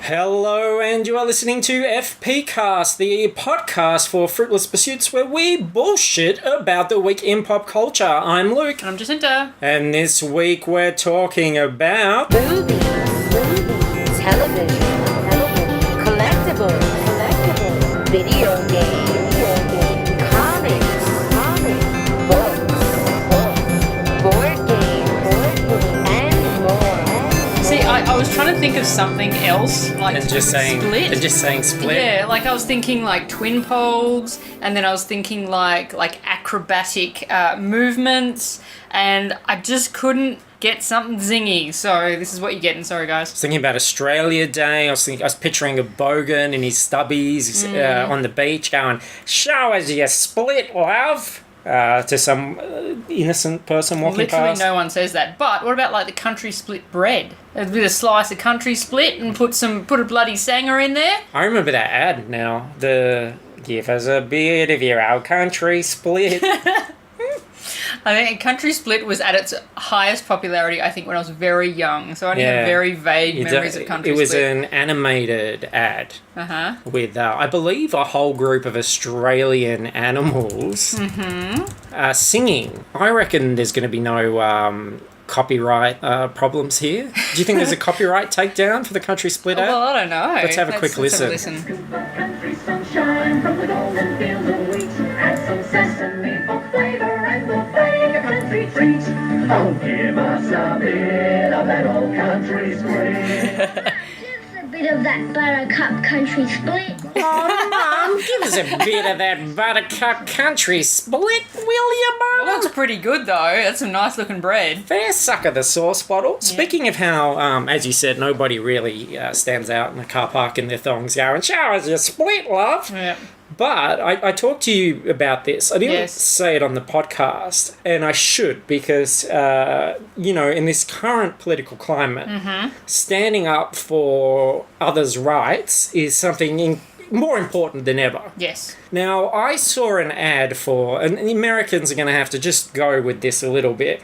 Hello, and you are listening to FPcast, the podcast for Fruitless Pursuits, where we bullshit about the week in pop culture. I'm Luke. I'm Jacinta. And this week we're talking about... movies, television, collectibles, video games, comics, books, board games, and more. See, I was trying to think of something else, like And just saying split. Yeah, like I was thinking like twin poles, and then I was thinking like acrobatic movements, and I just couldn't get something zingy. So this is what you're getting. Sorry, guys. I was thinking about Australia Day. I was picturing a bogan in his stubbies on the beach going, "Show us your split, love," to some innocent person walking Literally past. no one says that. But what about like the country split bread? A bit of slice of country split and put a bloody sanger in there. I remember that ad now. The "Give us a bit of your old country split." I think country split was at its highest popularity, I think, when I was very young. So I only have very vague memories of country split. It was an animated ad with, I believe, a whole group of Australian animals singing. I reckon there's going to be no copyright problems here. Do you think there's a copyright takedown for the country split ad? Well, I don't know. Let's have a quick listen. Country sunshine from the golden fields of wheat. Add some sesame for flavor and we'll bake a country treat. Oh, give us a bit of that old country split. Give a bit of that buttercup country split. Oh, Mum, give us a bit of that buttercup country split, will you, Mum? Looks pretty good, though. That's some nice looking bread. Fair suck of the sauce bottle. Yeah. Speaking of how, as you said, nobody really stands out in the car park in their thongs going, "Show us your split, love." Yeah. But I talked to you about this. I didn't say it on the podcast, and I should because, in this current political climate, standing up for others' rights is something more important than ever. Yes. Now, I saw an ad for, and the Americans are going to have to just go with this a little bit.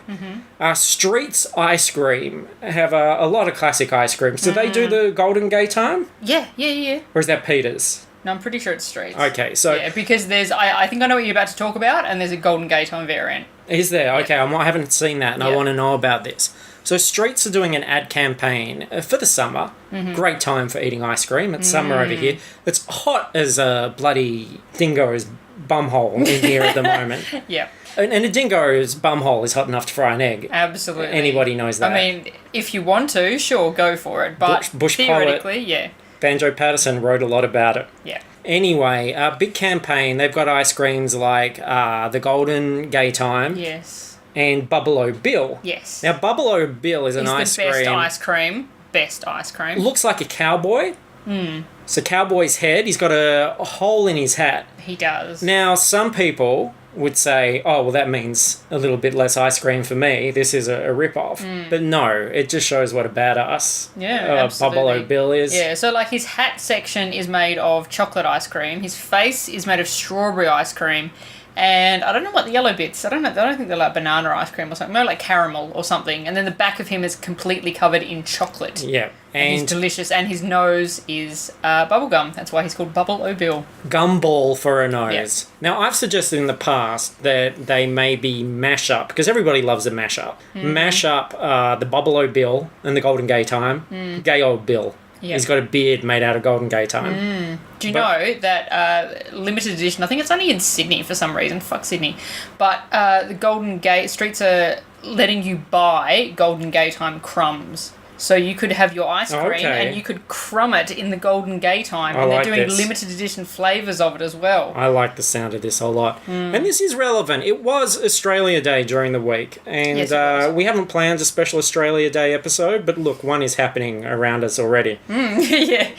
Streets Ice Cream have a lot of classic ice creams. Do they do the Golden Gate time? Yeah. Or is that Peter's? No, I'm pretty sure it's Streets. Okay, so... Yeah, because there's... I think I know what you're about to talk about, and there's a Golden Gate on variant. Is there? Okay, Yeah. I haven't seen that, and I want to know about this. So Streets are doing an ad campaign for the summer. Great time for eating ice cream. It's summer over here. It's hot as a bloody dingo's bumhole in here at the moment. Yeah. And a dingo's bumhole is hot enough to fry an egg. Absolutely. Anybody knows that. I mean, if you want to, sure, go for it. But Bush theoretically, poet. yeah. Banjo Patterson wrote a lot about it. Yeah. Anyway, big campaign. They've got ice creams like the Golden Gay Time. Yes. And Bubble-O Bill. Yes. Now, Bubble-O Bill is an ice cream. It's the best ice cream. Looks like a cowboy. It's a cowboy's head. He's got a hole in his hat. He does. Now, some people would say, "Oh, well, that means a little bit less ice cream for me. This is a rip-off." But no, it just shows what a badass Bubble-O Bill is. Yeah, so like his hat section is made of chocolate ice cream. His face is made of strawberry ice cream. And I don't know what the yellow bits. I don't think they're like banana ice cream or something. Maybe like caramel or something. And then the back of him is completely covered in chocolate. Yeah. And he's delicious. And his nose is bubblegum. That's why he's called Bubble-O Bill. Gumball for a nose. Yes. Now, I've suggested in the past that they maybe mash up, because everybody loves a mash up. Mash up the Bubble-O Bill and the Golden Gay Time. Gay old Bill. Yeah. He's got a beard made out of Golden Gay Time. Do you know that limited edition, I think it's only in Sydney for some reason, fuck Sydney, but the Golden Gate Streets are letting you buy Golden Gay Time crumbs. So you could have your ice cream and you could crumb it in the Golden Gay Time. And they're doing limited edition flavours of it as well. I like the sound of this a lot. And this is relevant. It was Australia Day during the week. And yes, we haven't planned a special Australia Day episode, but look, one is happening around us already. Yeah,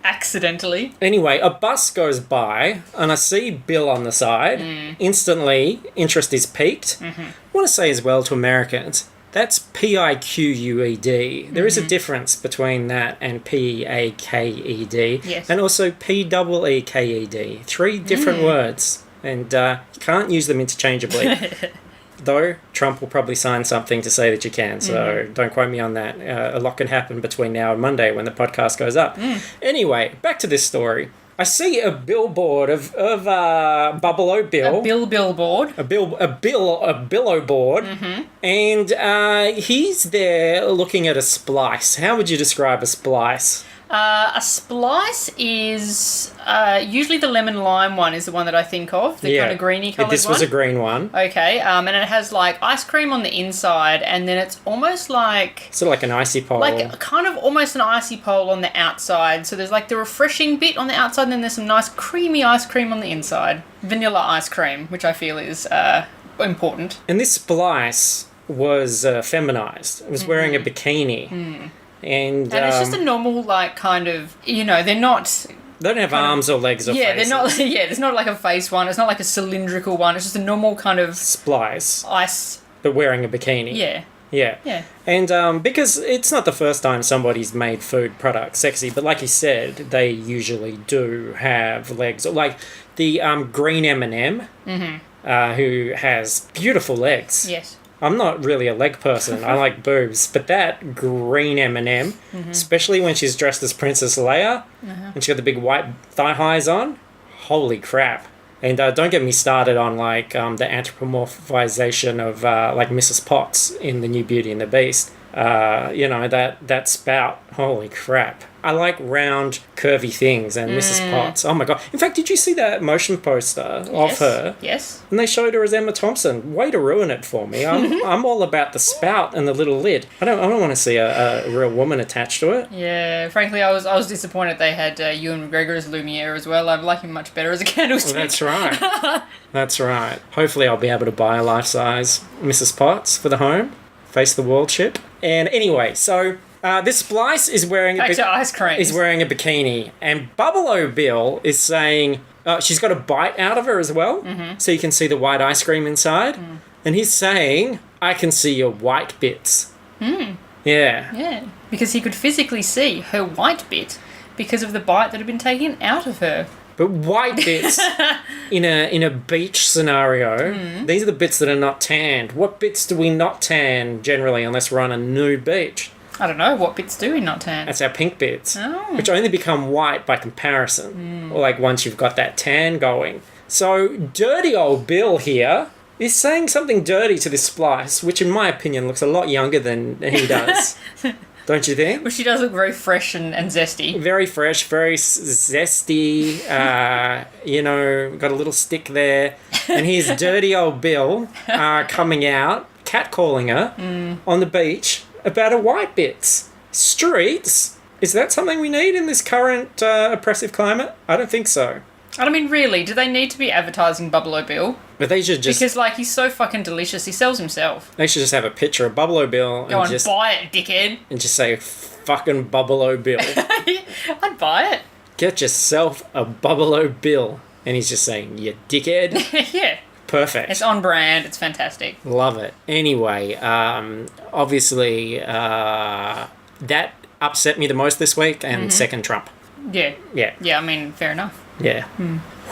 accidentally. Anyway, a bus goes by and I see Bill on the side. Instantly, interest is piqued. I want to say as well to Americans, that's P-I-Q-U-E-D. There is a difference between that and P-A-K-E-D. Yes. And also P-E-E-K-E-D. 3 different words. And you can't use them interchangeably. though. Trump will probably sign something to say that you can, so don't quote me on that. A lot can happen between now and Monday when the podcast goes up. Anyway, back to this story. I see a billboard of Buffalo Bill. A billboard. A billow board. And he's there looking at a splice. How would you describe a splice? A splice is usually the lemon lime one is the one that I think of, the kind of greeny coloured one. This was a green one. Okay, and it has like ice cream on the inside, and then it's almost like sort of like an icy pole, like kind of almost an icy pole on the outside. So there's like the refreshing bit on the outside, and then there's some nice creamy ice cream on the inside, vanilla ice cream, which I feel is important. And this splice was feminized. It was wearing a bikini. And it's just a normal, like, kind of, you know, they're not... They don't have arms or legs or faces. They're not, there's not like a face one. It's not like a cylindrical one. It's just a normal kind of... Splice. Ice. But wearing a bikini. Yeah. And because it's not the first time somebody's made food products sexy, but like you said, they usually do have legs. Like the green M&M, who has beautiful legs. Yes. I'm not really a leg person. I like boobs. But that green M&M, especially when she's dressed as Princess Leia, and she's got the big white thigh highs on, holy crap. And don't get me started on like the anthropomorphization of like Mrs. Potts in The New Beauty and the Beast. You know, that spout, holy crap. I like round, curvy things, and Mrs. Potts. Oh my god! In fact, did you see that motion poster of her? Yes. And they showed her as Emma Thompson. Way to ruin it for me. I'm all about the spout and the little lid. I don't want to see a real woman attached to it. Yeah, frankly, I was disappointed they had Ewan McGregor as Lumiere as well. I like him much better as a candlestick. Well, that's right. That's right. Hopefully, I'll be able to buy a life-size Mrs. Potts for the home. Face the wall chip. And anyway, so this splice is wearing ice cream. Is wearing a bikini, and Buffalo Bill is saying she's got a bite out of her as well, so you can see the white ice cream inside. And he's saying, "I can see your white bits." Yeah, because he could physically see her white bit because of the bite that had been taken out of her. But white bits in a beach scenario, these are the bits that are not tanned. What bits do we not tan generally unless we're on a nude beach? I don't know. What bits do we not tan? That's our pink bits, which only become white by comparison, or like once you've got that tan going. So dirty old Bill here is saying something dirty to this splice, which in my opinion looks a lot younger than he does. Don't you think? Well, she does look very fresh and zesty. Very fresh, very zesty. You know, got a little stick there. And here's dirty old Bill coming out, catcalling her on the beach about her white bits. Streets? Is that something we need in this current oppressive climate? I don't think so. I mean, really, do they need to be advertising Buffalo Bill? But they should just... Because, like, he's so fucking delicious. He sells himself. They should just have a picture of Buffalo Bill and Go and just... buy it, dickhead. And just say, fucking Buffalo Bill. I'd buy it. Get yourself a Buffalo Bill. And he's just saying, you dickhead. Yeah. Perfect. It's on brand. It's fantastic. Love it. Anyway, obviously, that upset me the most this week, and second Trump. Yeah. Yeah. Yeah, I mean, fair enough. Yeah.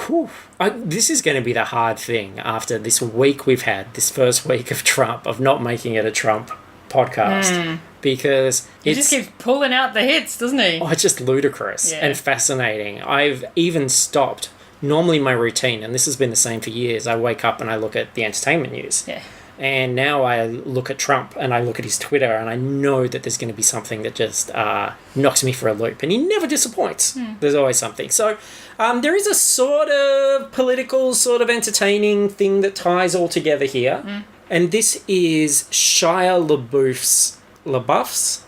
Whew. This is going to be the hard thing after this week we've had, this first week of Trump, of not making it a Trump podcast. Because he just keeps pulling out the hits, doesn't he? Oh, it's just ludicrous and fascinating. I've even stopped. Normally my routine, and this has been the same for years, I wake up and I look at the entertainment news. Yeah. And now I look at Trump and I look at his Twitter and I know that there's going to be something that just knocks me for a loop. And he never disappoints. There's always something. So there is a sort of political, sort of entertaining thing that ties all together here. And this is Shia Labeouf's? Labeouf?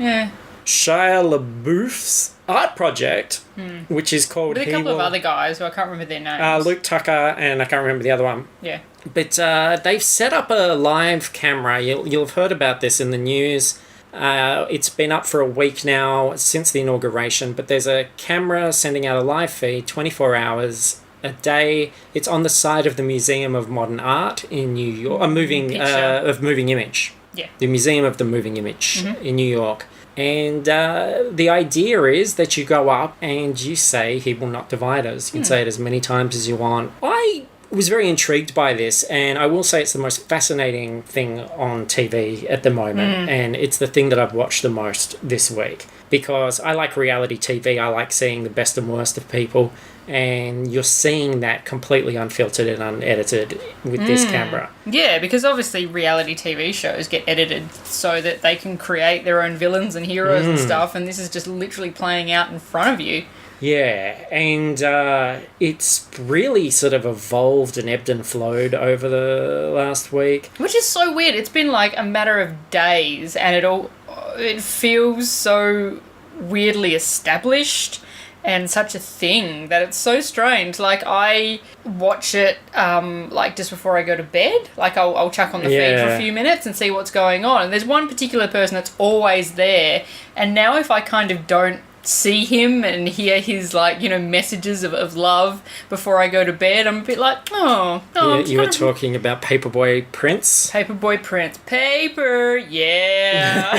Yeah. Shia Labeouf's art project, which is called... With a couple of other guys who I can't remember their names. Luke Tucker, and I can't remember the other one. Yeah. But they've set up a live camera. You'll have heard about this in the news. It's been up for a week now since the inauguration, but there's a camera sending out a live feed 24 hours a day. It's on the side of the Museum of Modern Art in New York. Moving Image. Yeah. The Museum of the Moving Image in New York. And the idea is that you go up and you say, "He will not divide us." You can say it as many times as you want. I was very intrigued by this, and I will say it's the most fascinating thing on TV at the moment, and it's the thing that I've watched the most this week, because I like reality TV. I like seeing the best and worst of people, and you're seeing that completely unfiltered and unedited with this camera. Yeah, because obviously reality TV shows get edited so that they can create their own villains and heroes and stuff, and this is just literally playing out in front of you. Yeah, and it's really sort of evolved and ebbed and flowed over the last week. Which is so weird. It's been like a matter of days, and it feels so weirdly established and such a thing that it's so strange. Like, I watch it like just before I go to bed. Like, I'll chuck on the feed for a few minutes and see what's going on. And there's one particular person that's always there, and now if I kind of don't see him and hear his, like, you know, messages of love before I go to bed, I'm a bit like, You were talking about Paperboy Prince? Paperboy Prince. Paper, yeah.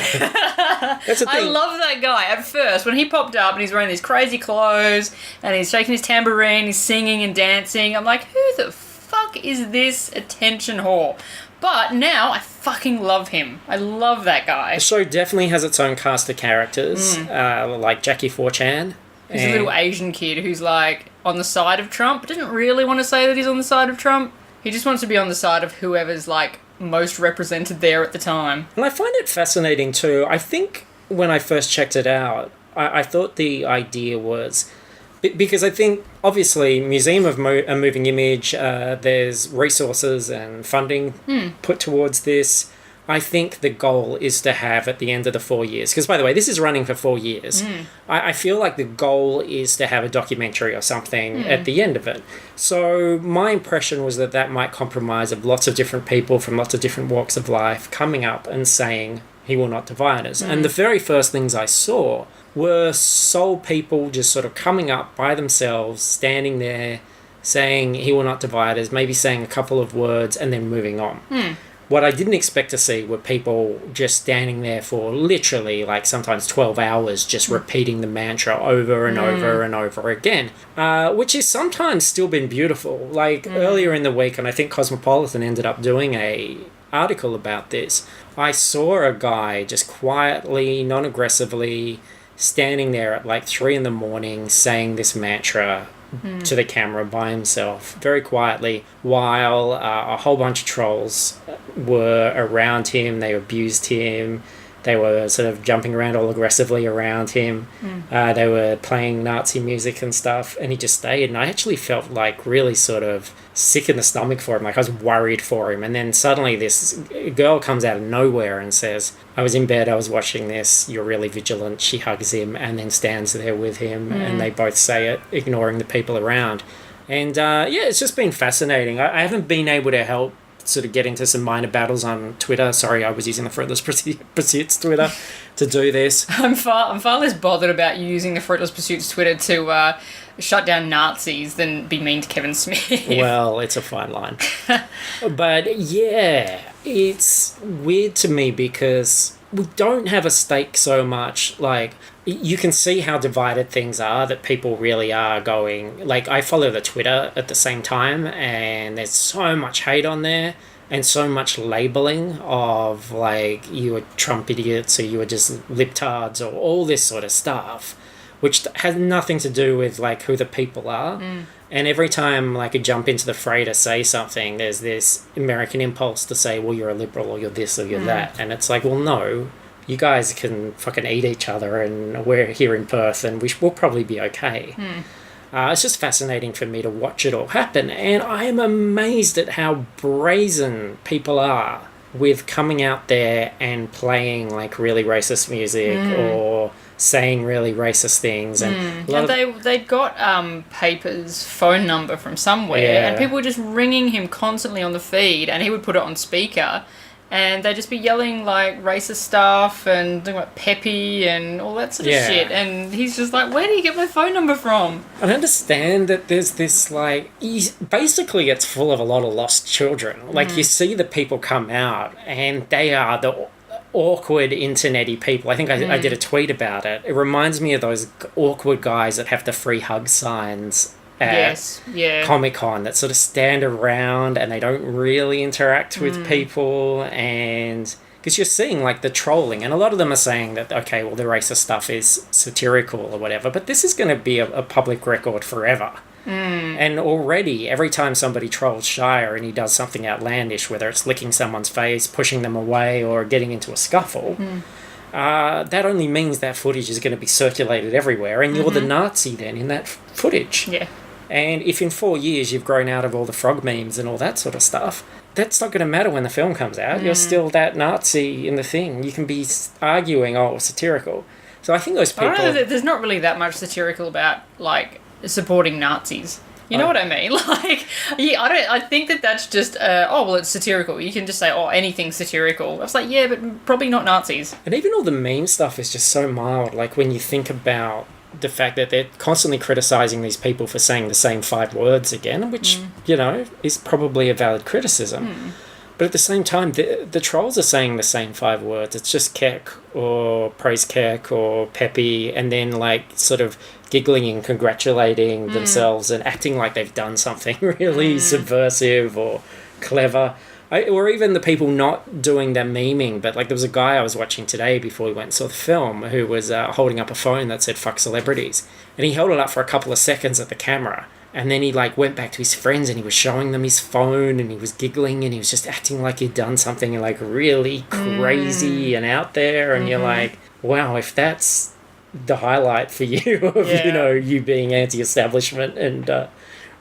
That's the thing. I love that guy. At first, when he popped up and he's wearing these crazy clothes and he's shaking his tambourine, he's singing and dancing, I'm like, who the fuck is this attention whore? But now I fucking love him. I love that guy. The show definitely has its own cast of characters, like Jackie 4chan. He's a little Asian kid who's like on the side of Trump, but doesn't really want to say that he's on the side of Trump. He just wants to be on the side of whoever's like most represented there at the time. And I find it fascinating too. I think when I first checked it out, I thought the idea was... Because I think, obviously, Museum of a Moving Image, there's resources and funding put towards this. I think the goal is to have, at the end of the 4 years... Because, by the way, this is running for 4 years. I feel like the goal is to have a documentary or something at the end of it. So my impression was that might compromise of lots of different people from lots of different walks of life coming up and saying, he will not divide us. And the very first things I saw were soul people just sort of coming up by themselves, standing there, saying, he will not divide us, maybe saying a couple of words and then moving on. What I didn't expect to see were people just standing there for literally, like, sometimes 12 hours just repeating the mantra over and over and over again, which has sometimes still been beautiful. Like, earlier in the week, and I think Cosmopolitan ended up doing a article about this, I saw a guy just quietly, non-aggressively standing there at like 3 a.m. saying this mantra to the camera by himself, very quietly, while a whole bunch of trolls were around him. They abused him. They were sort of jumping around all aggressively around him. They were playing Nazi music and stuff, and he just stayed. And I actually felt like really sort of sick in the stomach for him. Like, I was worried for him. And then suddenly this girl comes out of nowhere and says, I was in bed, I was watching this, you're really vigilant. She hugs him and then stands there with him, and they both say it, ignoring the people around. And it's just been fascinating. I haven't been able to help sort of get into some minor battles on Twitter. Sorry, I was using the Fruitless Pursuits Twitter to do this. I'm far less bothered about you using the Fruitless Pursuits Twitter to shut down Nazis than be mean to Kevin Smith. Well, it's a fine line. But yeah, it's weird to me because we don't have a stake so much. Like, you can see how divided things are, that people really are going... Like, I follow the Twitter at the same time, and there's so much hate on there, and so much labelling of, like, you were Trump idiots, or you were just libtards, or all this sort of stuff, which has nothing to do with, like, who the people are. And every time, like, I jump into the fray to say something, there's this American impulse to say, well, you're a liberal, or you're this, or you're that. And it's like, well, no... You guys can fucking eat each other, and we're here in Perth, and we'll probably be okay. It's just fascinating for me to watch it all happen, and I am amazed at how brazen people are with coming out there and playing like really racist music or saying really racist things. And they got Paper's phone number from somewhere, and people were just ringing him constantly on the feed, and he would put it on speaker. And they'd just be yelling, like, racist stuff and doing, like, peppy and all that sort of shit. And he's just like, where do you get my phone number from? I understand that there's this, like... Basically, it's full of a lot of lost children. Like, you see the people come out, and they are the awkward internet-y people. I think I did a tweet about it. It reminds me of those awkward guys that have the free hug signs Yes, yeah. Comic-Con that sort of stand around and they don't really interact with people, and because you're seeing like the trolling, and a lot of them are saying that, okay, well, the racist stuff is satirical or whatever, but this is going to be a public record forever. And already, every time somebody trolls Shia and he does something outlandish, whether it's licking someone's face, pushing them away, or getting into a scuffle, that only means that footage is going to be circulated everywhere, and you're the Nazi then in that footage. Yeah. And if in 4 years you've grown out of all the frog memes and all that sort of stuff, that's not going to matter when the film comes out. You're still that Nazi in the thing. You can be arguing, oh, it was satirical. So I think those people... There's not really that much satirical about, like, supporting Nazis. You know what I mean? Like, yeah, I think that's just, it's satirical. You can just say, anything's satirical. I was like, yeah, but probably not Nazis. And even all the meme stuff is just so mild. Like, when you think about the fact that they're constantly criticising these people for saying the same 5 words again, which, is probably a valid criticism. But at the same time, the trolls are saying the same 5 words. It's just kek or praise kek or peppy, and then, like, sort of giggling and congratulating themselves and acting like they've done something really subversive or clever. Or even the people not doing their memeing, but like there was a guy I was watching today before we went and saw the film who was holding up a phone that said "fuck celebrities," and he held it up for a couple of seconds at the camera, and then he like went back to his friends and he was showing them his phone and he was giggling and he was just acting like he'd done something like really crazy and out there, and you're like, wow, if that's the highlight for you of you being anti-establishment and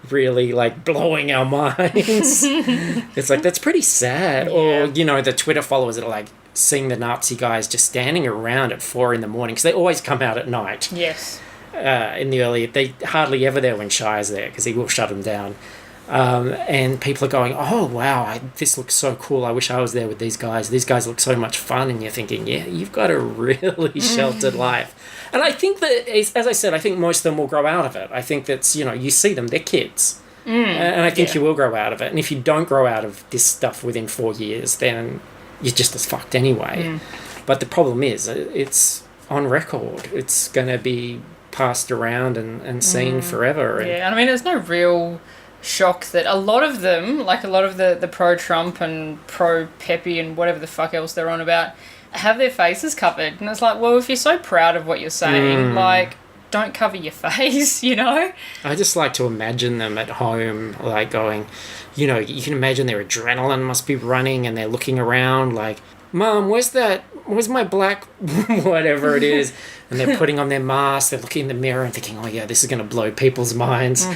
really like blowing our minds, it's like that's pretty sad. Or the Twitter followers that are like seeing the Nazi guys just standing around at 4 a.m, because they always come out at night. Yes. In the early, they hardly ever there when Shia's there because he will shut them down. And people are going, oh wow, this looks so cool, I wish I was there with these guys look so much fun, and you're thinking, yeah, you've got a really sheltered life. And I think that, as I said, I think most of them will grow out of it. I think that's, you see them, they're kids, and I think you will grow out of it. And if you don't grow out of this stuff within 4 years, then you're just as fucked anyway. But the problem is, it's on record, it's going to be passed around and seen forever. And I mean, there's no real shock that a lot of them, like a lot of the pro-Trump and pro-Peppy and whatever the fuck else they're on about, have their faces covered. And it's like, well, if you're so proud of what you're saying, like, don't cover your face, I just like to imagine them at home, like going, you can imagine their adrenaline must be running and they're looking around like, Mom, where's my black whatever it is? And they're putting on their mask, they're looking in the mirror and thinking, oh yeah, this is going to blow people's minds.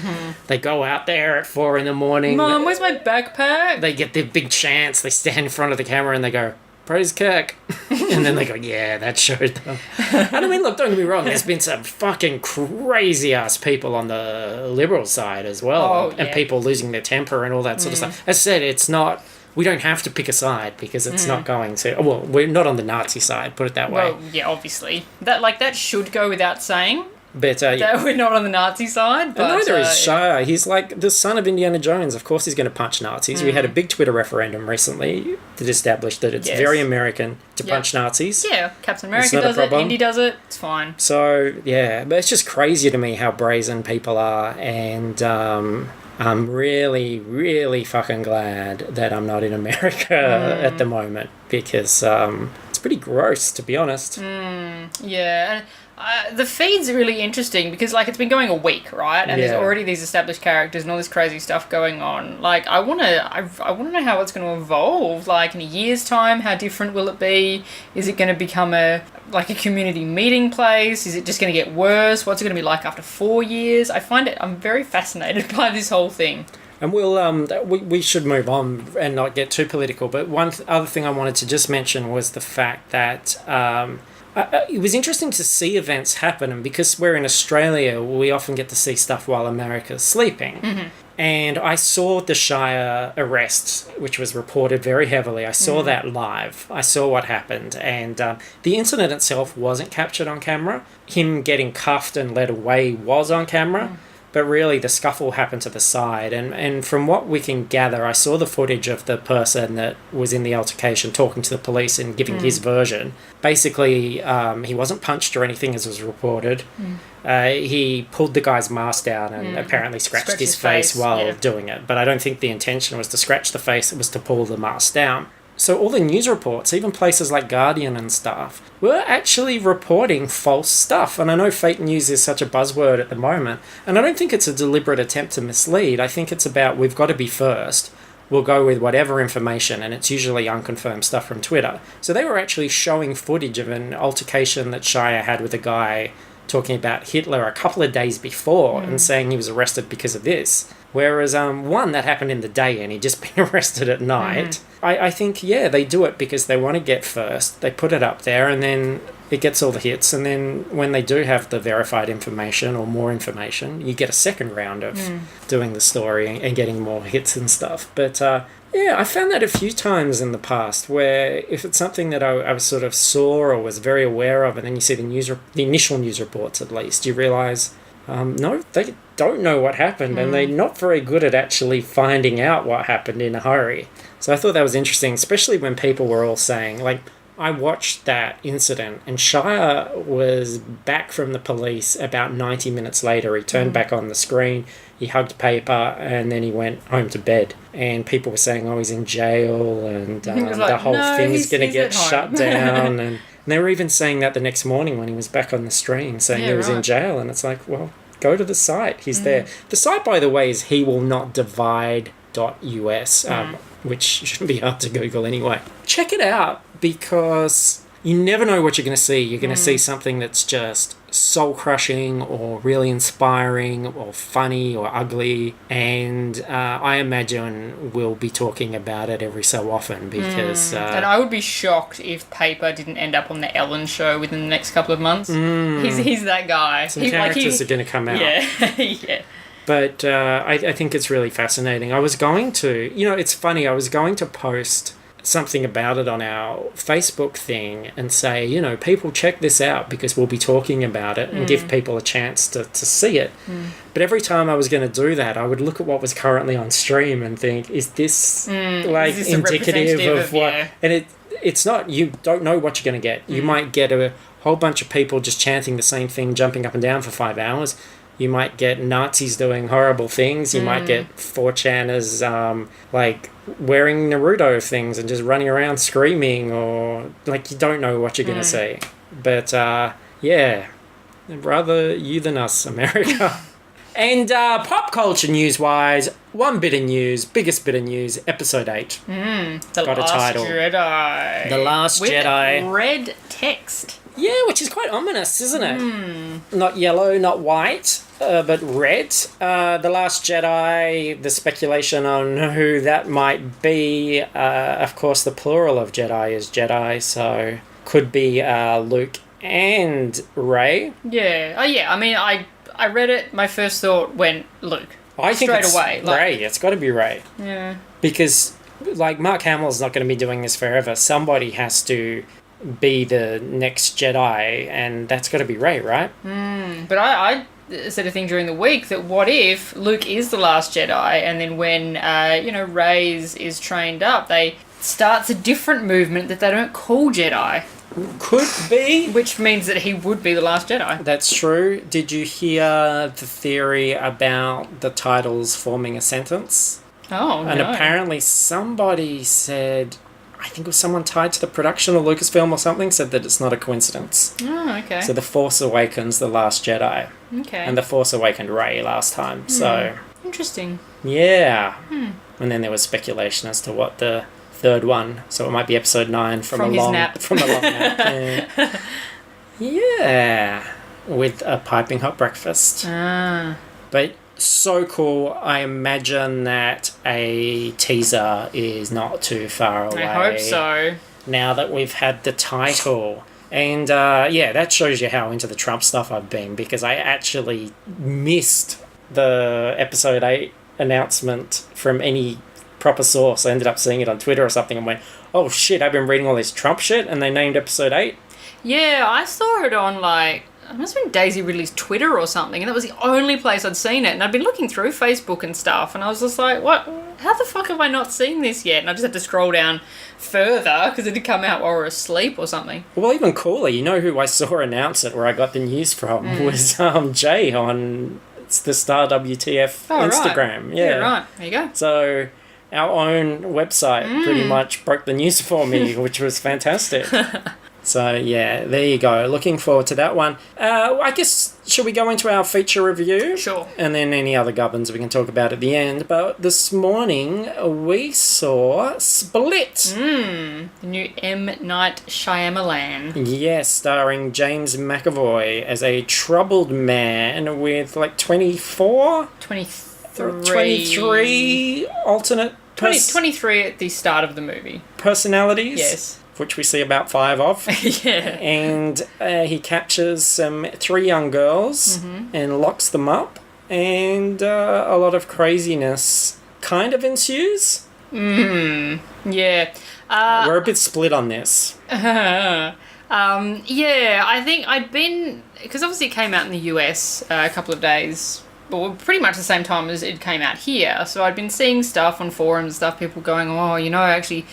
They go out there at 4 a.m. Mom, where's my backpack? They get their big chance, they stand in front of the camera and they go, praise Kirk. And then they go, yeah, that showed them. And I mean, look, don't get me wrong, there's been some fucking crazy ass people on the liberal side as well. And people losing their temper and all that sort of stuff. As I said, it's not... We don't have to pick a side because it's not going to... Well, we're not on the Nazi side, put it that way. Well, yeah, obviously. That should go without saying. But, that we're not on the Nazi side. But neither is Shia. He's like the son of Indiana Jones. Of course he's going to punch Nazis. We had a big Twitter referendum recently that established that it's very American to punch Nazis. Yeah, Captain America does it, Indy does it, it's fine. So, yeah, but it's just crazy to me how brazen people are, and... I'm really, really fucking glad that I'm not in America at the moment, because it's pretty gross, to be honest. Yeah, and the feed's really interesting because, like, it's been going a week, right? And there's already these established characters and all this crazy stuff going on. Like, I want to know how it's going to evolve. Like, in a year's time, how different will it be? Is it going to become a community meeting place? Is it just going to get worse? What's it going to be like after 4 years? I'm very fascinated by this whole thing. And we should move on and not get too political. But one other thing I wanted to just mention was the fact that it was interesting to see events happen. And because we're in Australia, we often get to see stuff while America's sleeping. And I saw the Shia arrest, which was reported very heavily. I saw that live. I saw what happened. And the incident itself wasn't captured on camera. Him getting cuffed and led away was on camera. But really, the scuffle happened to the side. And from what we can gather, I saw the footage of the person that was in the altercation talking to the police and giving his version. Basically, he wasn't punched or anything, as was reported. He pulled the guy's mask down and apparently scratched his face while doing it. But I don't think the intention was to scratch the face, it was to pull the mask down. So all the news reports, even places like Guardian and stuff, were actually reporting false stuff. And I know fake news is such a buzzword at the moment, and I don't think it's a deliberate attempt to mislead. I think it's about, we've got to be first. We'll go with whatever information, and it's usually unconfirmed stuff from Twitter. So they were actually showing footage of an altercation that Shia had with a guy talking about Hitler a couple of days before and saying he was arrested because of this. Whereas one that happened in the day and he'd just been arrested at night. I think, they do it because they want to get first. They put it up there and then it gets all the hits. And then when they do have the verified information or more information, you get a second round of doing the story and getting more hits and stuff. But I found that a few times in the past where if it's something that I was sort of saw or was very aware of, and then you see the initial news reports at least, you realise, no, they don't know what happened and they're not very good at actually finding out what happened in a hurry. So I thought that was interesting, especially when people were all saying, like, I watched that incident and Shia was back from the police about 90 minutes later. He turned back on the screen, he hugged paper, and then he went home to bed. And people were saying, oh, he's in jail and the whole thing is going to get shut down. And they were even saying that the next morning when he was back on the stream, saying he was in jail. And it's like, well, go to the site. He's there. The site, by the way, is hewillnotdivide.us, which shouldn't be hard to Google anyway. Check it out because you never know what you're going to see. You're going to see something that's just soul-crushing or really inspiring or funny or ugly. And I imagine we'll be talking about it every so often because... and I would be shocked if Paper didn't end up on the Ellen show within the next couple of months. He's that guy. Some characters are going to come out. Yeah. But I think it's really fascinating. I was going to... it's funny. I was going to post something about it on our Facebook thing and say, people check this out because we'll be talking about it and give people a chance to see it. But every time I was going to do that, I would look at what was currently on stream and think, is this is this indicative of what... Yeah. And it's not. You don't know what you're going to get. You might get a whole bunch of people just chanting the same thing, jumping up and down for 5 hours. You might get Nazis doing horrible things. You might get 4chaners wearing Naruto things and just running around screaming, or you don't know what you're going to see. But rather you than us, America. And pop culture news-wise, one bit of news, biggest bit of news, episode 8. The Last Jedi. The Last Jedi. With red text. Yeah, which is quite ominous, isn't it? Not yellow, not white, but red. The Last Jedi, the speculation on who that might be. Of course, the plural of Jedi is Jedi, so could be Luke and Rey. Yeah. Oh, yeah. I mean, I read it. My first thought went Luke. I think straight it's away. Rey. It's got to be Rey. Yeah. Because, Mark Hamill's not going to be doing this forever. Somebody has to be the next Jedi, and that's got to be Rey, right? But I said a thing during the week that what if Luke is the last Jedi, and then when Rey is trained up, they starts a different movement that they don't call Jedi. Could be. Which means that he would be the last Jedi. That's true. Did you hear the theory about the titles forming a sentence? Oh, and apparently somebody said, I think it was someone tied to the production of Lucasfilm or something, said that it's not a coincidence. Oh, okay. So The Force Awakens, The Last Jedi. Okay. And The Force Awakened Rey last time, so... Interesting. Yeah. And then there was speculation as to what the third one, so it might be episode 9 from a long nap. Yeah. With a piping hot breakfast. But... so cool. I imagine that a teaser is not too far away. I hope so. Now that we've had the title. And that shows you how into the Trump stuff I've been, because I actually missed the episode 8 announcement from any proper source. I ended up seeing it on Twitter or something and went, oh shit, I've been reading all this Trump shit and they named episode 8. Yeah, I saw it on it must have been Daisy Ridley's Twitter or something, and that was the only place I'd seen it. And I'd been looking through Facebook and stuff, and I was just like, what? How the fuck have I not seen this yet? And I just had to scroll down further because it had come out while we were asleep or something. Well, even cooler, you know who I saw announce it, where I got the news from, was Jay on the Star WTF Instagram. Right. Yeah, right. There you go. So our own website pretty much broke the news for me, which was fantastic. So, yeah, there you go. Looking forward to that one. I guess, should we go into our feature review? Sure. And then any other gubbins we can talk about at the end. But this morning, we saw Split. The new M. Night Shyamalan. Yes, starring James McAvoy as a troubled man with, 24? 23 alternate 23 at the start of the movie. Personalities. Yes. Which we see about 5 of. Yeah. And he captures 3 young girls and locks them up. And a lot of craziness kind of ensues. Yeah. We're a bit split on this. Yeah, I think I'd been... Because obviously it came out in the US a couple of days... Well, pretty much the same time as it came out here. So I'd been seeing stuff on forums and stuff, people going, oh, actually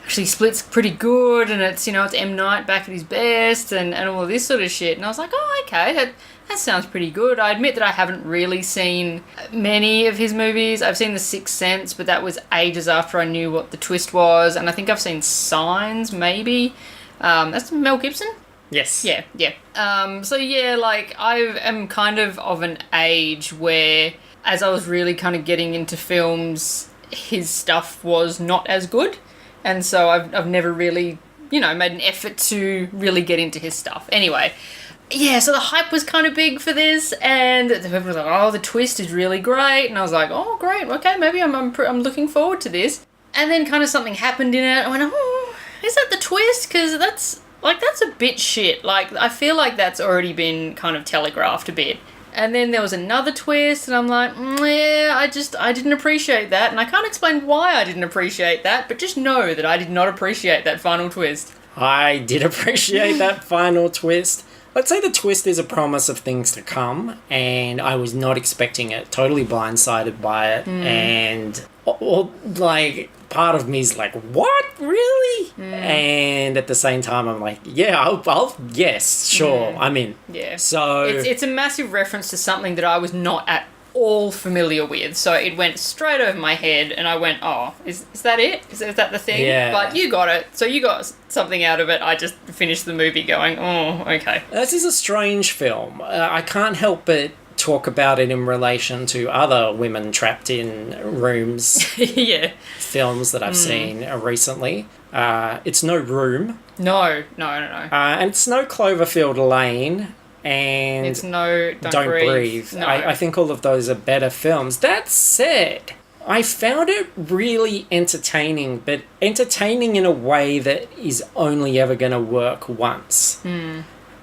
Split's pretty good, and it's, it's M. Night back at his best, and all of this sort of shit. And I was like, oh, okay, that sounds pretty good. I admit that I haven't really seen many of his movies. I've seen The Sixth Sense, but that was ages after I knew what the twist was. And I think I've seen Signs, maybe. That's Mel Gibson? Yes. Yeah. So yeah, I am kind of an age where, as I was really kind of getting into films, his stuff was not as good, and so I've never really, made an effort to really get into his stuff. Anyway, yeah, so the hype was kind of big for this, and the people were like, oh, the twist is really great, and I was like, oh, great, okay, maybe I'm looking forward to this. And then kind of something happened in it, I went, oh, is that the twist? Because that's a bit shit. I feel like that's already been kind of telegraphed a bit. And then there was another twist, and I'm like, yeah, I didn't appreciate that, and I can't explain why I didn't appreciate that, but just know that I did not appreciate that final twist. I did appreciate that final twist. Let's say the twist is a promise of things to come, and I was not expecting it, totally blindsided by it, and, part of me is like, what? Really? And at the same time, I'm like, yeah, yes, sure, I'm in. Yeah. So... It's a massive reference to something that I was not at all familiar with, so it went straight over my head, and I went, oh, is that it? Is that the thing? Yeah. But you got it, so you got something out of it. I just finished the movie going, oh, okay. This is a strange film. I can't help but talk about it in relation to other women trapped in rooms yeah. films that I've seen recently. It's no Room. No. And it's no Cloverfield Lane. And it's no Don't Breathe. No. I think all of those are better films. That said, I found it really entertaining, but entertaining in a way that is only ever going to work once.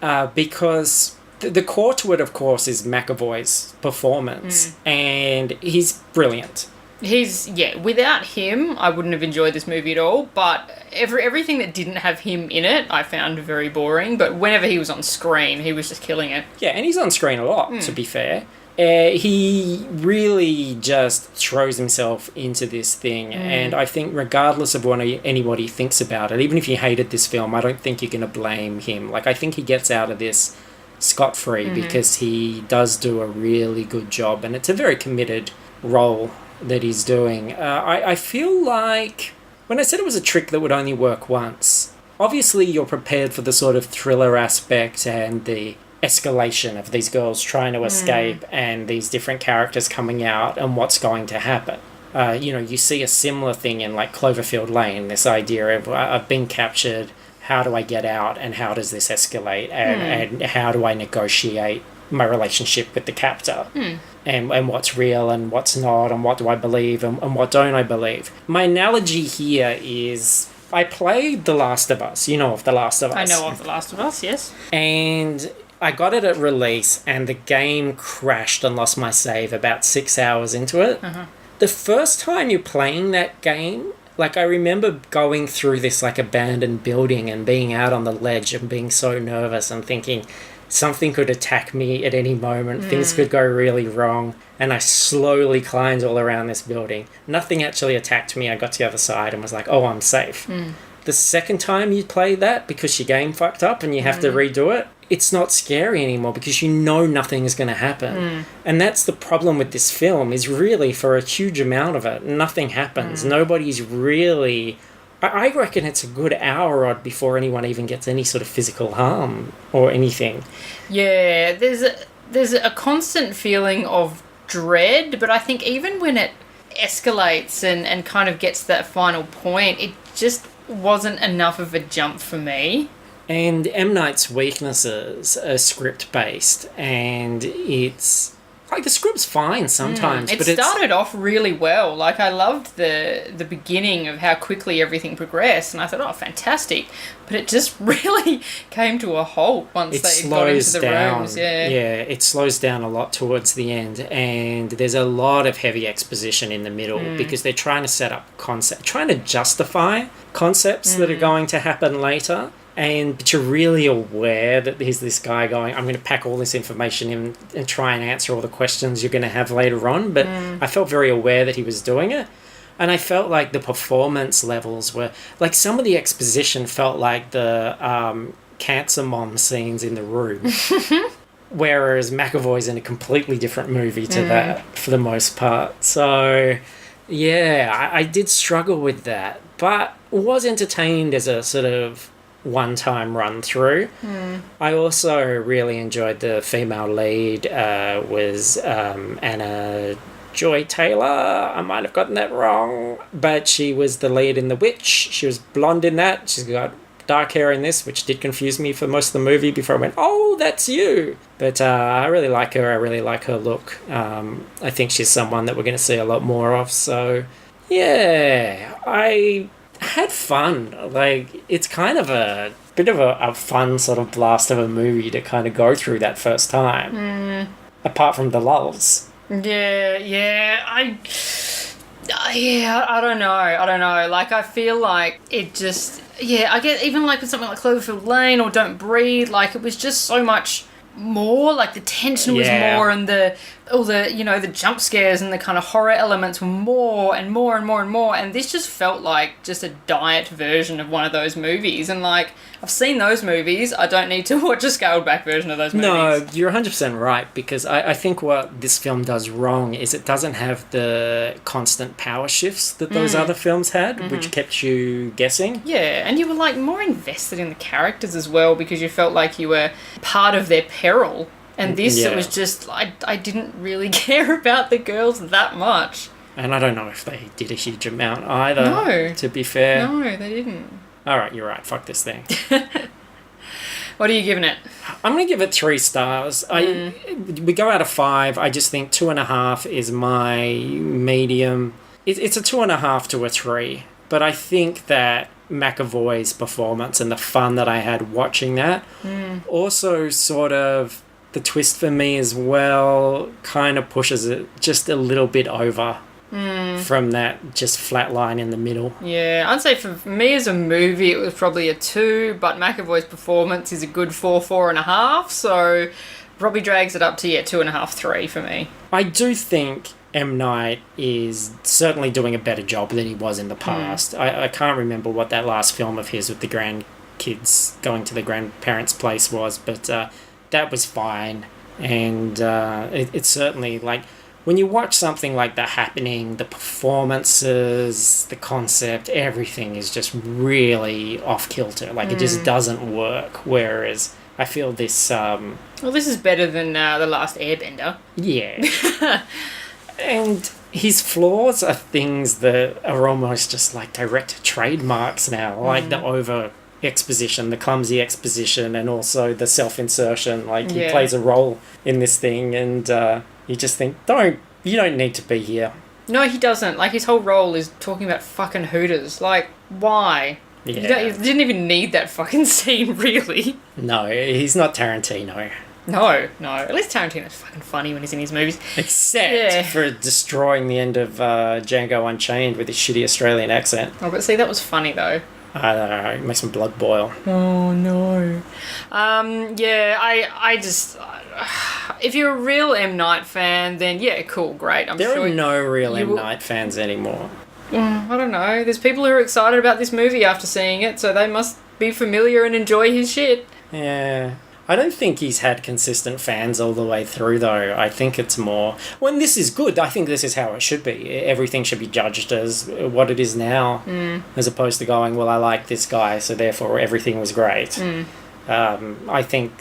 Because the core to it, of course, is McAvoy's performance, and he's brilliant. Without him, I wouldn't have enjoyed this movie at all, but everything that didn't have him in it, I found very boring, but whenever he was on screen, he was just killing it. Yeah, and he's on screen a lot, to be fair. He really just throws himself into this thing, and I think regardless of what anybody thinks about it, even if you hated this film, I don't think you're going to blame him. I think he gets out of this scot-free because he does do a really good job, and it's a very committed role that he's doing. I feel like when I said it was a trick that would only work once, obviously you're prepared for the sort of thriller aspect and the escalation of these girls trying to escape and these different characters coming out and what's going to happen. You see a similar thing in Cloverfield Lane, this idea of I've been captured, how do I get out, and how does this escalate, and how do I negotiate my relationship with the captor, and what's real and what's not, and what do I believe and what don't I believe. My analogy here is I played The Last of Us. You know of The Last of Us. I know of The Last of Us, yes. And I got it at release, and the game crashed and lost my save about 6 hours into it. The first time you're playing that game, I remember going through this abandoned building and being out on the ledge and being so nervous and thinking, something could attack me at any moment. Things could go really wrong. And I slowly climbed all around this building. Nothing actually attacked me. I got to the other side and was like, oh, I'm safe. The second time you play that, because your game fucked up and you have to redo it, it's not scary anymore because you know nothing is going to happen. And that's the problem with this film, is really for a huge amount of it, nothing happens. Nobody's really... I reckon it's a good hour odd before anyone even gets any sort of physical harm or anything. Yeah, there's a constant feeling of dread, but I think even when it escalates and kind of gets to that final point, it just wasn't enough of a jump for me. And M. Night's weaknesses are script-based, and it's... Like, the script's fine sometimes, It but started off really well. Like, I loved the beginning of how quickly everything progressed, and I thought, oh, fantastic. But it just really came to a halt once they got into the rooms. Yeah, it slows down a lot towards the end, and there's a lot of heavy exposition in the middle because they're trying to set up trying to justify concepts that are going to happen later. But you're really aware that there's this guy going, I'm going to pack all this information in and try and answer all the questions you're going to have later on. But I felt very aware that he was doing it. And I felt like the performance levels were... Like, some of the exposition felt like the cancer mom scenes in The Room. Whereas McAvoy's in a completely different movie to that, for the most part. So, yeah, I did struggle with that. But was entertained as a sort of... one-time run-through. I also really enjoyed the female lead was Anna Joy Taylor. I might have gotten that wrong, but she was the lead in The Witch. She was blonde in that. She's got dark hair in this, which did confuse me for most of the movie before I went, oh, that's you. But I really like her. I really like her look. I think she's someone that we're going to see a lot more of. So, yeah, I had fun. Like, it's kind of a bit of a fun sort of blast of a movie to kind of go through that first time. Apart from the lulls. I don't know. Like, I feel like it just... Yeah, I get even like with something like Cloverfield Lane or Don't Breathe, like, it was just so much more. Like, the tension was more, and all the, you know, the jump scares and the kind of horror elements were more and more and more and more, and this just felt like just a diet version of one of those movies. And, like, I've seen those movies, I don't need to watch a scaled back version of those movies. No, you're 100% right, because I think what this film does wrong is it doesn't have the constant power shifts that those other films had, which kept you guessing. Yeah, and you were, like, more invested in the characters as well, because you felt like you were part of their peril. And this, it was just, I didn't really care about the girls that much. And I don't know if they did a huge amount either, to be fair. No, they didn't. Alright, you're right, fuck this thing. What are you giving it? I'm going to give it 3 stars. We go out of 5. I just think 2.5 is my medium. It's a 2.5 to a 3. But I think that McAvoy's performance and the fun that I had watching that also sort of... The twist for me as well kind of pushes it just a little bit over from that just flat line in the middle. Yeah, I'd say for me as a movie, it was probably a 2, but McAvoy's performance is a good 4.5, so probably drags it up to, 2.5, 3 for me. I do think M. Night is certainly doing a better job than he was in the past. I can't remember what that last film of his with the grandkids going to the grandparents' place was, but... that was fine, and it's certainly, like, when you watch something like that happening, the performances, the concept, everything is just really off-kilter. Like, it just doesn't work, whereas I feel this... Well, this is better than The Last Airbender. Yeah. And his flaws are things that are almost just, like, direct trademarks now, like the over... exposition, the clumsy exposition, and also the self-insertion. Like, he plays a role in this thing, and you just think, you don't need to be here. No, he doesn't. Like, his whole role is talking about fucking Hooters. Like, why? Yeah. You didn't even need that fucking scene, really. No, he's not Tarantino. No. At least Tarantino's fucking funny when he's in his movies. Except for destroying the end of Django Unchained with his shitty Australian accent. Oh, but see, that was funny, though. I don't know, it makes my blood boil. Oh no. Yeah, I just if you're a real M. Night fan, then yeah, cool, great. There sure are no real you M. will- Night fans anymore. I don't know. There's people who are excited about this movie after seeing it, so they must be familiar and enjoy his shit. Yeah. I don't think he's had consistent fans all the way through, though. I think it's more... When this is good, I think this is how it should be. Everything should be judged as what it is now, as opposed to going, well, I like this guy, so therefore everything was great. I think,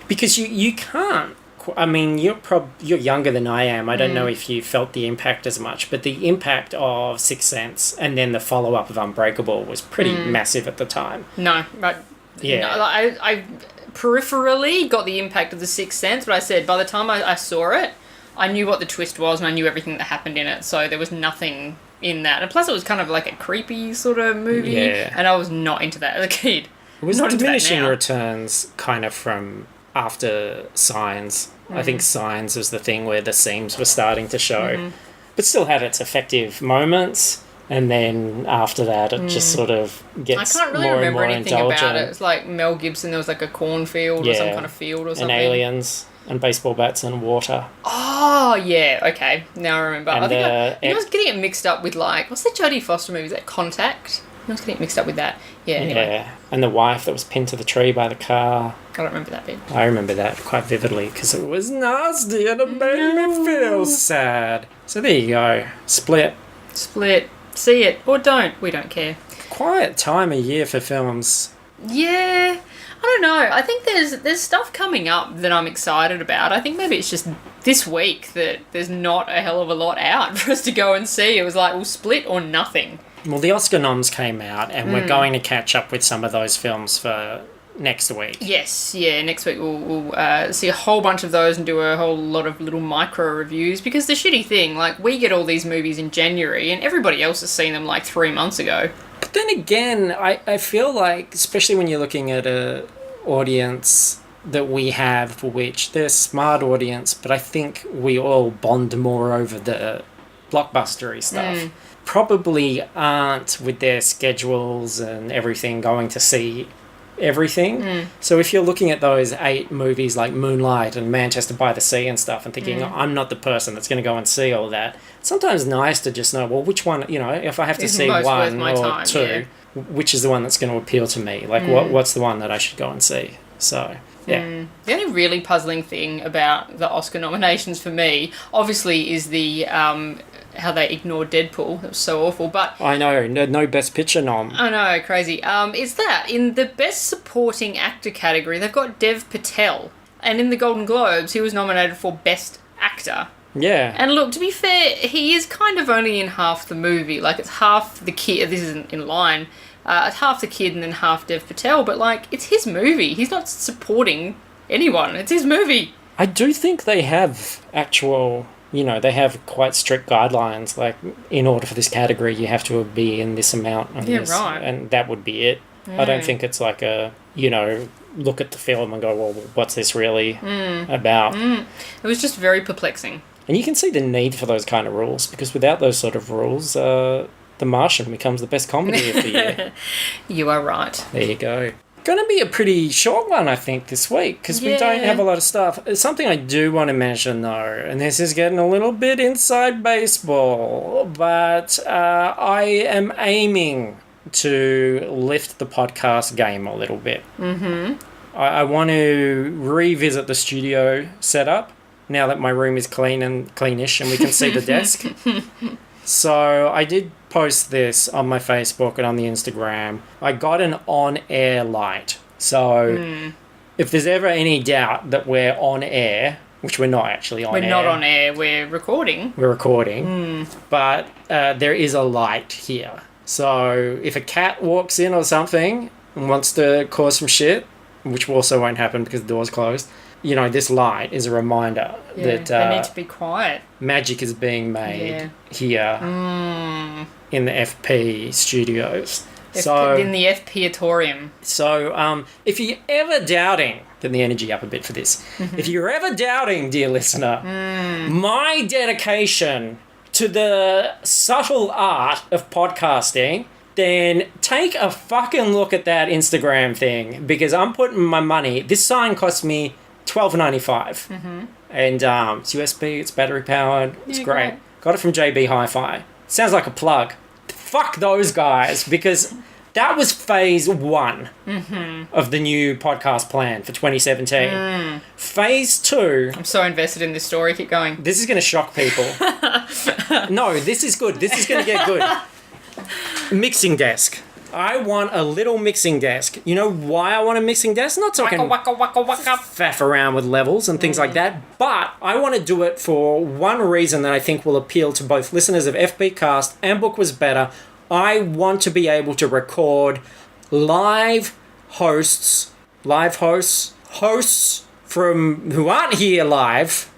because you can't... I mean, you're younger than I am. I don't know if you felt the impact as much, but the impact of Sixth Sense and then the follow-up of Unbreakable was pretty massive at the time. No, but... Yeah. No, I peripherally got the impact of The Sixth Sense, but I said by the time I saw it, I knew what the twist was and I knew everything that happened in it, so there was nothing in that. And plus it was kind of like a creepy sort of movie, and I was not into that as a kid. It was not into that diminishing now. returns kind of from after Signs. I think Signs was the thing where the seams were starting to show, but still had its effective moments. And then after that, it just sort of gets I can't really more and remember more anything indulgent. about it. It's like Mel Gibson, there was like a cornfield or some kind of field or something. And aliens and baseball bats and water. Oh, yeah, okay. Now I remember. And, I think I was getting it mixed up with like, what's the Jodie Foster movie? Is that Contact? I was getting it mixed up with that. Yeah, anyway. Yeah, and the wife that was pinned to the tree by the car. I don't remember that bit. I remember that quite vividly because it was nasty and it made me feel sad. So there you go. Split. See it or don't. We don't care. Quiet time of year for films. Yeah, I don't know. I think there's stuff coming up that I'm excited about. I think maybe it's just this week that there's not a hell of a lot out for us to go and see. It was like, we'll Split or nothing. Well, the Oscar noms came out and we're going to catch up with some of those films for next week. Yes, yeah. Next week we'll see a whole bunch of those and do a whole lot of little micro reviews, because the shitty thing, like, we get all these movies in January and everybody else has seen them like 3 months ago. But then again, I feel like, especially when you're looking at a audience that we have, for which they're a smart audience, but I think we all bond more over the blockbustery stuff. Probably aren't, with their schedules and everything, going to see everything. So if you're looking at those 8 movies like Moonlight and Manchester by the Sea and stuff and thinking, I'm not the person that's going to go and see all that, it's sometimes nice to just know, well, which one, if I have to see one or two, which is the one that's going to appeal to me? Like, what's the one that I should go and see? So, yeah. The only really puzzling thing about the Oscar nominations for me, obviously, is the how they ignored Deadpool. That was so awful. But I know, no Best Picture nom. I know, crazy. Is that in the Best Supporting Actor category, they've got Dev Patel, and in the Golden Globes, he was nominated for Best Actor. Yeah. And look, to be fair, he is kind of only in half the movie. Like, it's half the kid. This isn't in line. It's half the kid and then half Dev Patel. But, like, it's his movie. He's not supporting anyone. It's his movie. I do think they have actual... they have quite strict guidelines. Like, in order for this category, you have to be in this amount. Right. And that would be it. I don't think it's like a, look at the film and go, well, what's this really about? It was just very perplexing. And you can see the need for those kind of rules, because without those sort of rules, The Martian becomes the best comedy of the year. You are right. There you go. Going to be a pretty short one, I think, this week, because we don't have a lot of stuff. Something I do want to mention, though, and this is getting a little bit inside baseball, but I am aiming to lift the podcast game a little bit. I want to revisit the studio setup now that my room is cleanish and we can see the desk. So I did post this on my Facebook and on the Instagram. I got an on-air light. So if there's ever any doubt that we're on air, which we're not actually on air. We're not on air. We're recording. We're recording. But there is a light here. So if a cat walks in or something and wants to cause some shit, which also won't happen because the door's closed, this light is a reminder that they need to be quiet. Magic is being made here in the FP studios. In the FP-atorium. So if you're ever doubting, turn the energy up a bit for this. If you're ever doubting, dear listener, my dedication to the subtle art of podcasting then take a fucking look at that Instagram thing, because I'm putting my money. This sign cost me $12.95. And it's USB, it's battery powered, it's great. Got it from JB Hi-Fi. Sounds like a plug. Fuck those guys, because that was phase 1 of the new podcast plan for 2017. Phase 2... I'm so invested in this story. Keep going. This is going to shock people. No, this is good. This is going to get good. Mixing desk. I want a little mixing desk. You know why I want a mixing desk? Not so I can waka, faff around with levels and things like that, but I want to do it for one reason that I think will appeal to both listeners of FPcast and Book Was Better. I want to be able to record live hosts from who aren't here live,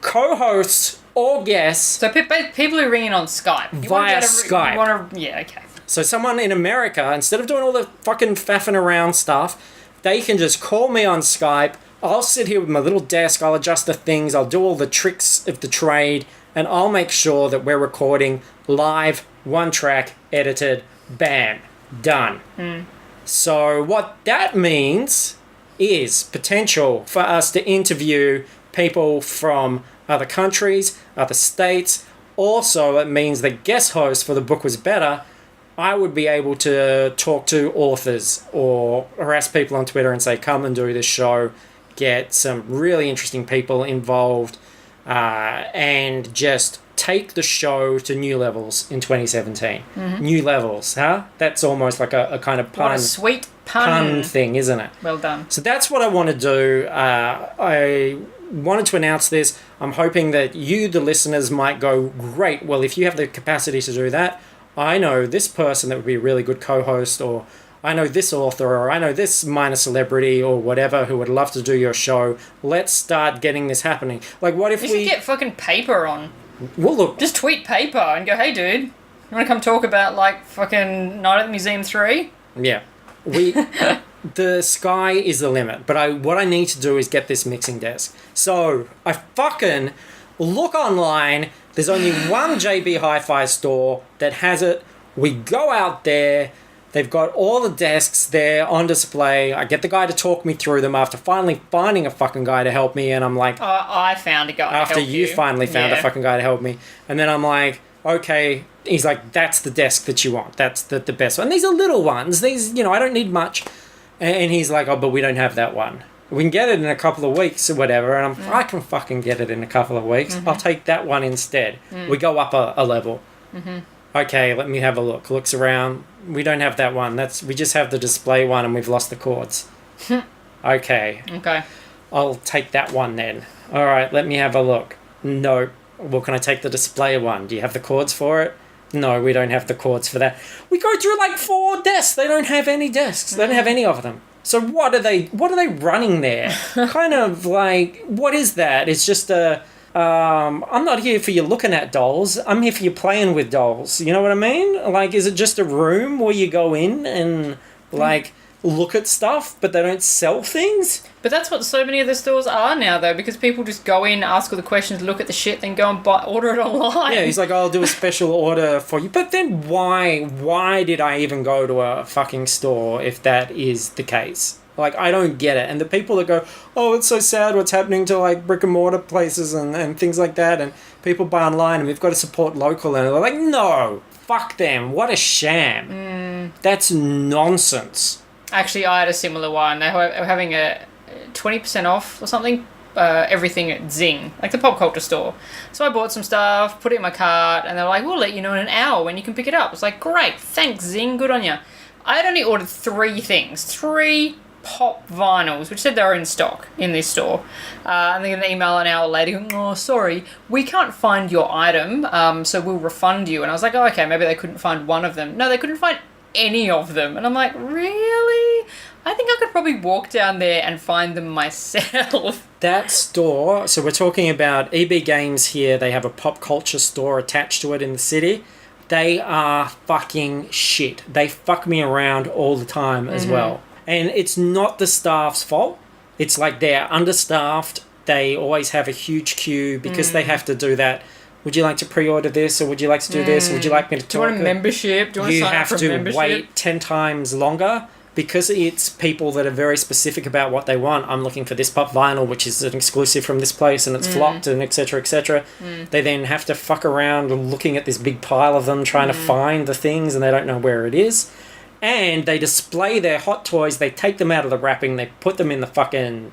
co-hosts or guests. So people who ring in on Skype. Via Skype. Yeah, okay. So someone in America, instead of doing all the fucking faffing around stuff, they can just call me on Skype. I'll sit here with my little desk, I'll adjust the things, I'll do all the tricks of the trade, and I'll make sure that we're recording live, one track, edited, bam, done. So what that means is potential for us to interview people from other countries, other states. Also, it means the guest host for The Book Was Better, I would be able to talk to authors or harass people on Twitter and say, come and do this show, get some really interesting people involved, and just take the show to new levels in 2017. New levels, huh? That's almost like a kind of pun. What a sweet pun thing, isn't it? Well done. So that's what I want to do. I wanted to announce this. I'm hoping that you, the listeners, might go, great, well, if you have the capacity to do that, I know this person that would be a really good co-host, or I know this author, or I know this minor celebrity, or whatever, who would love to do your show. Let's start getting this happening. Like, what if we should get fucking Paper on. Well, look. Just tweet Paper and go, hey, dude, you want to come talk about, like, fucking Night at the Museum 3? Yeah. The sky is the limit. But what I need to do is get this mixing desk. So, I fucking look online. There's only one JB Hi-Fi store that has it. We go out there. They've got all the desks there on display. I get the guy to talk me through them after finally finding a fucking guy to help me. And I'm like... I found a guy to help you. After you finally found a fucking guy to help me. And then I'm like, okay. He's like, that's the desk that you want. That's the best one. And these are little ones. These, I don't need much. And he's like, oh, but we don't have that one. We can get it in a couple of weeks or whatever. And I can fucking get it in a couple of weeks. I'll take that one instead. We go up a level. Okay, let me have a look. Looks around. We don't have that one. We just have the display one and we've lost the cords. Okay. I'll take that one then. All right, let me have a look. No. Well, can I take the display one? Do you have the cords for it? No, we don't have the cords for that. We go through like 4 desks. They don't have any desks. They don't have any of them. So what are they running there? Kind of like, what is that? It's just I'm not here for you looking at dolls. I'm here for you playing with dolls. You know what I mean? Like, is it just a room where you go in and, like, look at stuff, but they don't sell things? But that's what so many of the stores are now, though, because people just go in, ask all the questions, look at the shit, then go and order it online. Yeah, he's like, I'll do a special order for you. But then why did I even go to a fucking store if that is the case? Like, I don't get it. And the people that go, oh, it's so sad what's happening to, like, brick and mortar places and things like that, and people buy online and we've got to support local, and they're like, no, fuck them. What a sham. That's nonsense. Actually, I had a similar one. They were having a 20% off or something, everything at Zing, like the pop culture store. So I bought some stuff, put it in my cart, and they're like, we'll let you know in an hour when you can pick it up. It's like, great, thanks, Zing, good on you. I had only ordered 3 things. 3 pop vinyls, which said they were in stock in this store. And then an email an hour later going, oh, sorry, we can't find your item, so we'll refund you. And I was like, oh, okay, maybe they couldn't find one of them. No, they couldn't find any of them. And I'm like, really? I think I could probably walk down there and find them myself. That store, so we're talking about EB Games here. They have a pop culture store attached to it in the city. They are fucking shit. They fuck me around all the time as well. And it's not the staff's fault. It's like they're understaffed. They always have a huge queue because they have to do that would you like to pre-order this, or would you like to do this, or would you like me to talk? Do you want a membership? Do you want to sign up for a membership? You have to wait 10 times longer. Because it's people that are very specific about what they want. I'm looking for this pop vinyl, which is an exclusive from this place, and it's flocked, and etc., etc. They then have to fuck around looking at this big pile of them, trying to find the things, and they don't know where it is. And they display their hot toys. They take them out of the wrapping. They put them in the fucking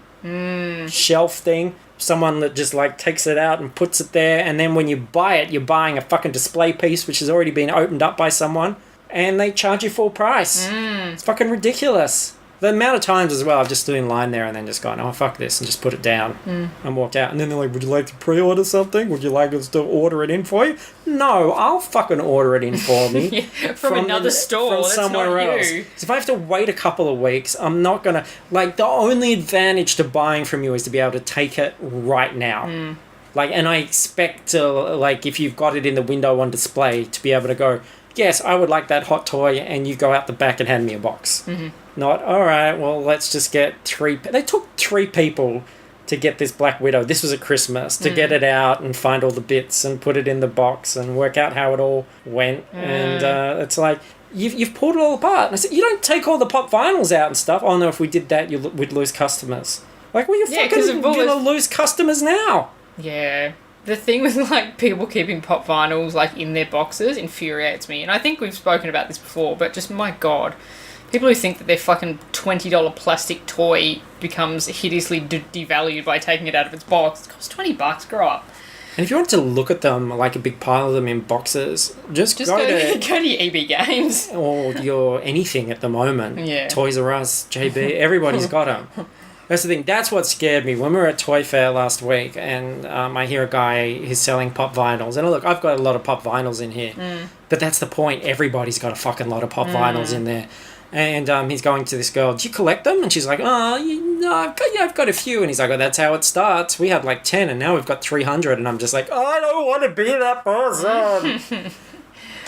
shelf thing. Someone that just like takes it out and puts it there. And then when you buy it, you're buying a fucking display piece, which has already been opened up by someone. And they charge you full price. It's fucking ridiculous. The amount of times as well, I've just stood in line there and then just gone, oh, fuck this, and just put it down and walked out. And then they're like, would you like to pre-order something? Would you like us to order it in for you? No, I'll fucking order it in for me. from another store, from that's somewhere not else. you. So if I have to wait a couple of weeks, I'm not going to... Like, the only advantage to buying from you is to be able to take it right now. Like, and I expect to, like, if you've got it in the window on display, to be able to go... Yes, I would like that hot toy, and you go out the back and hand me a box. Not, all right, well, let's just get 3... They took 3 people to get this Black Widow. This was at Christmas, to get it out and find all the bits and put it in the box and work out how it all went. And it's like, you've pulled it all apart. And I said, you don't take all the pop vinyls out and stuff. Oh, no, if we did that, we'd lose customers. Like, well, you're fucking going to lose customers now. Yeah. The thing with, like, people keeping pop vinyls, like, in their boxes infuriates me. And I think we've spoken about this before, but just, my God. People who think that their fucking $20 plastic toy becomes hideously devalued by taking it out of its box. It costs $20, grow up. And if you want to look at them, like a big pile of them in boxes, just go to go to your EB Games. Or your anything at the moment. Yeah. Toys R Us, JB, everybody's got them. That's the thing. That's what scared me. When we were at Toy Fair last week, and I hear a guy who's selling pop vinyls. And look, I've got a lot of pop vinyls in here. But that's the point. Everybody's got a fucking lot of pop vinyls in there. And he's going to this girl, do you collect them? And she's like, I've got a few. And he's like, oh, that's how it starts. We had like 10, and now we've got 300. And I'm just like, I don't want to be that person.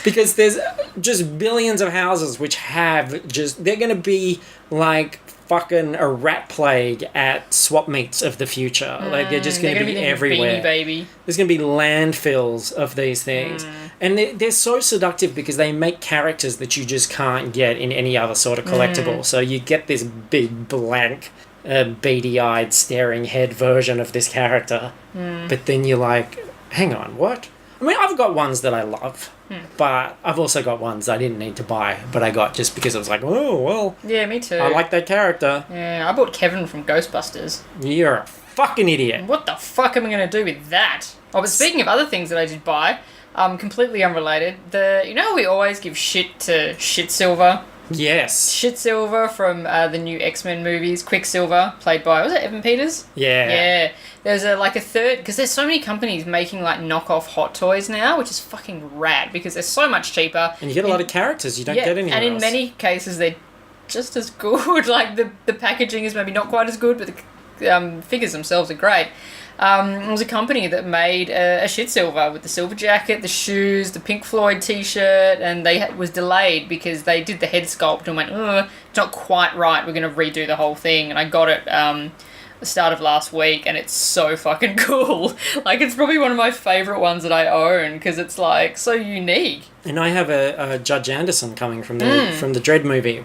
Because there's just billions of houses which have just... They're going to be like... fucking a rat plague at swap meets of the future. Like, they're just going to be everywhere. Beanie Baby. There's going to be landfills of these things. And they're so seductive because they make characters that you just can't get in any other sort of collectible. So you get this big, blank, beady-eyed, staring head version of this character. But then you're like, hang on, what? I mean, I've got ones that I love. But I've also got ones I didn't need to buy, but I got just because I was like, oh, well. Yeah, me too. I like that character. Yeah, I bought Kevin from Ghostbusters. You're a fucking idiot. What the fuck am I going to do with that? Oh, but speaking of other things that I did buy, completely unrelated, you know how we always give shit to Shit Silver? Yes. Shit Silver from the new X-Men movies, Quicksilver, played by, was it Evan Peters? Yeah. Yeah. There's a third, because there's so many companies making like knockoff hot toys now, which is fucking rad because they're so much cheaper. And you get a lot of characters you don't get anywhere and in else. many cases they're just as good. Like the packaging is maybe not quite as good, but the figures themselves are great. It was a company that made a Shit Silver with the silver jacket, the shoes, the Pink Floyd t-shirt, and was delayed because they did the head sculpt and went, it's not quite right, we're going to redo the whole thing. And I got it the start of last week, and it's so fucking cool. Like, it's probably one of my favourite ones that I own because it's like so unique. And I have a Judge Anderson coming from the Dredd movie,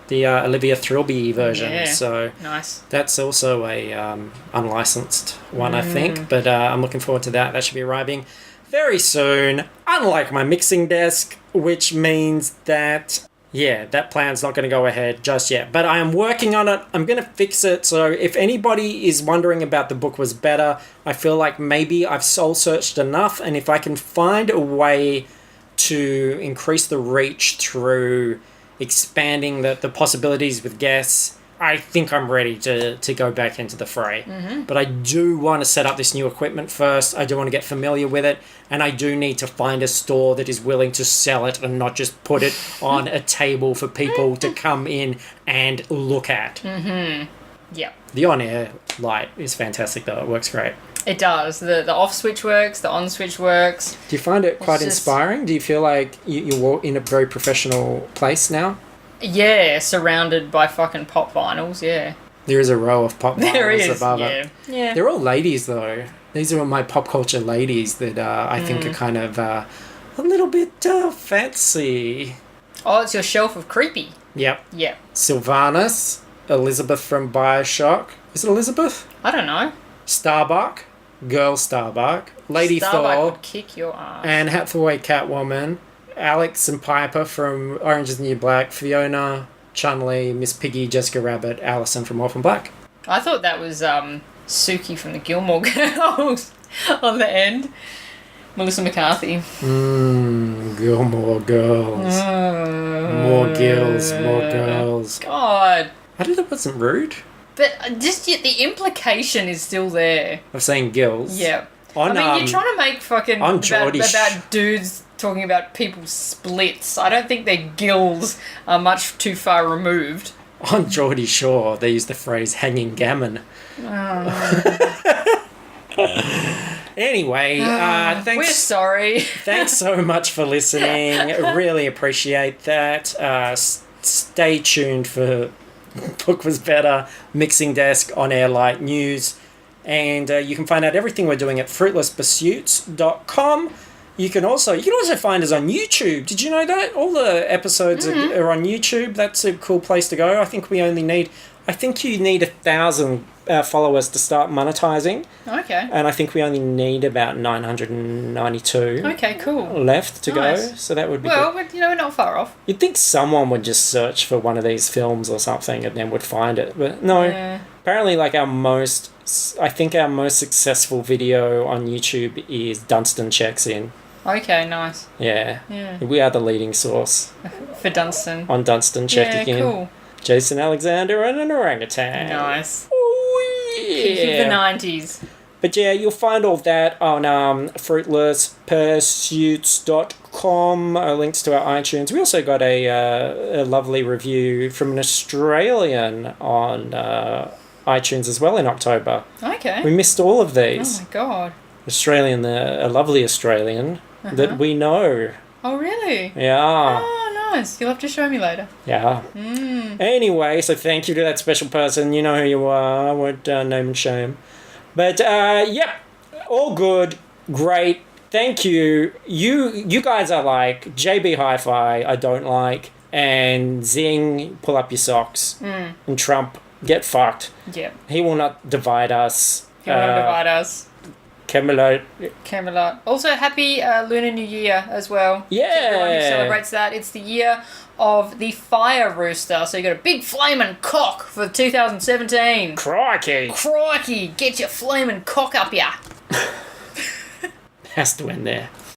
the Olivia Thirlby version. Yeah. So nice. That's also a unlicensed one, I think. But I'm looking forward to that. That should be arriving very soon. Unlike my mixing desk, which means that. Yeah, that plan's not going to go ahead just yet. But I am working on it. I'm going to fix it. So if anybody is wondering about the book was better, I feel like maybe I've soul-searched enough. And if I can find a way to increase the reach through expanding the possibilities with guests, I think I'm ready to go back into the fray. But I do want to set up this new equipment first. I do want to get familiar with it. And I do need to find a store that is willing to sell it and not just put it on a table for people to come in and look at. Yeah. The on-air light is fantastic, though. It works great. It does. The off switch works. The on switch works. Do you find it quite inspiring? Do you feel like you're in a very professional place now? Yeah, surrounded by fucking pop vinyls, yeah. There is a row of pop There bottles is, above yeah. it. Yeah. They're all ladies, though. These are all my pop culture ladies that I think are kind of a little bit fancy. Oh, it's your shelf of creepy. Yep. Yeah. Sylvanas, Elizabeth from BioShock. Is it Elizabeth? I don't know. Starbuck, Girl Starbuck, Lady Starbuck Thor, would kick your ass. Anne Hathaway Catwoman, Alex and Piper from Orange is the New Black, Fiona, Chun-Li, Miss Piggy, Jessica Rabbit, Allison from Orphan Black. I thought that was Suki from the Gilmore Girls on the end. Melissa McCarthy. Gilmore Girls. More gills, more girls. God. I think that wasn't rude. But just yet the implication is still there. Of saying gills. Yeah. On, I mean, you're trying to make fucking on about Geordie dudes talking about people's splits. I don't think their gills are much too far removed. On Geordie Shore, they use the phrase hanging gammon. Anyway, We're thanks. sorry. Thanks so much for listening. Really appreciate that. Stay tuned for Book Was Better, Mixing Desk, On Air Light News. And you can find out everything we're doing at fruitlesspursuits.com. You can also find us on YouTube. Did you know that? All the episodes are on YouTube. That's a cool place to go. I think you need 1,000 followers to start monetizing. Okay. And I think we only need about 992 Okay, cool. left to Nice. go. So that would be Well, good. we're not far off. You'd think someone would just search for one of these films or something and then would find it. But no. Yeah. Apparently, our most successful video on YouTube is Dunstan Checks In. Okay, nice. Yeah. Yeah. We are the leading source For Dunstan. on Dunstan Checking In. Cool. Jason Alexander and an orangutan. Nice. Oh, Peak of the yeah. 90s. But yeah, you'll find all that on fruitlesspursuits.com, links to our iTunes. We also got a lovely review from an Australian on iTunes as well in October. Okay. We missed all of Oh these. my god. Australian, a lovely Australian that we know. Oh, really? Yeah. Oh, nice. You'll have to show me later. Yeah. Anyway, so thank you to that special person. You know who you are. I won't name and shame. But, yep. All good. Great. Thank you. You guys are like JB Hi-Fi, I don't like, and Zing, pull up your socks, and Trump, get fucked. Yep. He will not divide us. He won't divide us. Camelot. Also, happy Lunar New Year as well. Yeah. To everyone who celebrates that. It's the year of the fire rooster. So you got a big flaming cock for 2017. Crikey. Crikey, get your flaming cock up ya. Has to end there.